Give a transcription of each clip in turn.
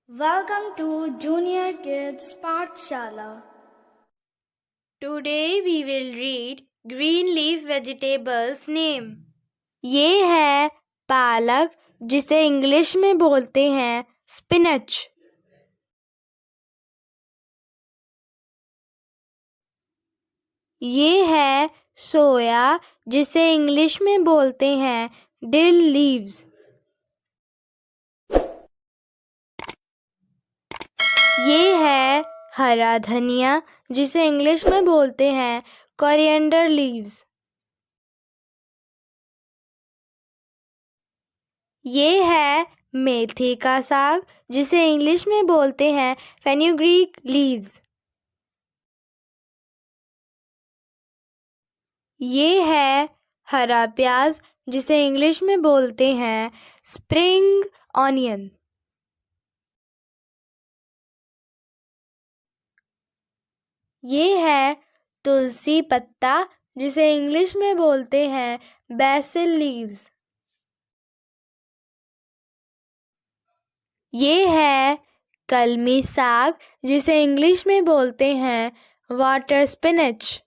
Welcome to Junior Kids Pathshala. Today we will read green leaf vegetables name. ये है पालक, जिसे English में बोलते हैं स्पिनच। ये है सोया, जिसे इंग्लिश में बोलते हैं डिल लीव्स। ये है हरा धनिया, जिसे इंग्लिश में बोलते हैं कोरिएंडर लीव्स। ये है मेथी का साग, जिसे इंग्लिश में बोलते हैं फेनुग्रीक लीव्स। ये है हरा प्याज, जिसे इंग्लिश में बोलते हैं स्प्रिंग ऑनियन। ये है तुलसी पत्ता, जिसे इंग्लिश में बोलते हैं बेसिल लीव्स। ये है कलमी साग, जिसे इंग्लिश में बोलते हैं वाटर स्पिनच।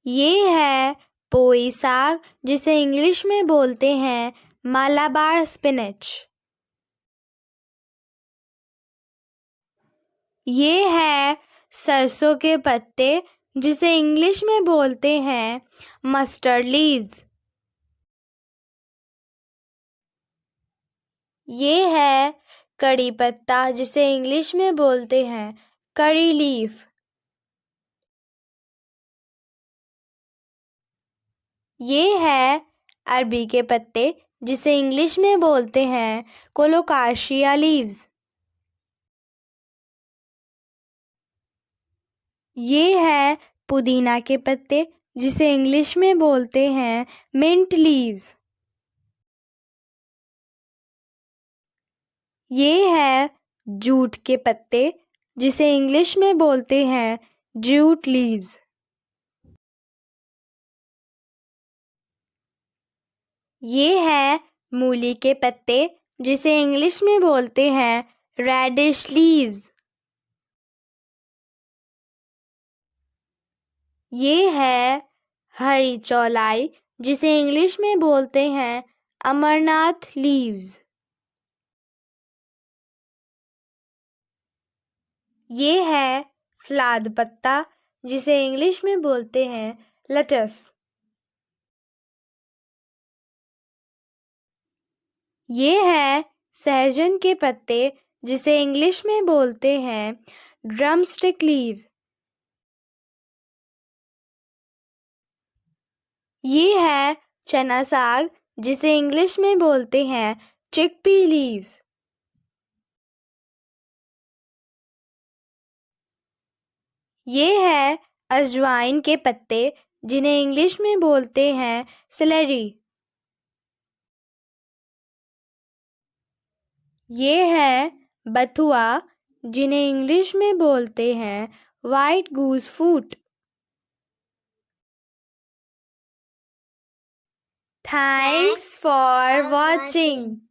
ये है पोई साग, जिसे इंग्लिश में बोलते हैं मालाबार स्पिनच। ये है सरसों के पत्ते, जिसे इंग्लिश में बोलते हैं मस्टर्ड लीव्स। ये है कड़ी पत्ता, जिसे इंग्लिश में बोलते हैं करी लीफ। ये है अरबी के पत्ते, जिसे इंग्लिश में बोलते हैं कोलोकाशिया लीव्स। ये है पुदीना के पत्ते, जिसे इंग्लिश में बोलते हैं मिंट लीव्स। ये है जूट के पत्ते, जिसे इंग्लिश में बोलते हैं जूट लीव्स। ये है मूली के पत्ते, जिसे इंग्लिश में बोलते हैं रेडिश लीव्स। ये है हरी चौलाई, जिसे इंग्लिश में बोलते हैं अमरनाथ लीव्स। ये है सलाद पत्ता, जिसे इंग्लिश में बोलते हैं लेटस। ये है सहजन के पत्ते, जिसे इंग्लिश में बोलते हैं ड्रमस्टिक लीव। ये है चना साग, जिसे इंग्लिश में बोलते हैं चिकपी लीव्स। ये है अजवाइन के पत्ते, जिन्हें इंग्लिश में बोलते हैं सेलेरी। ये है बथुआ, जिन्हें इंग्लिश में बोलते हैं white goose foot. Thanks for watching.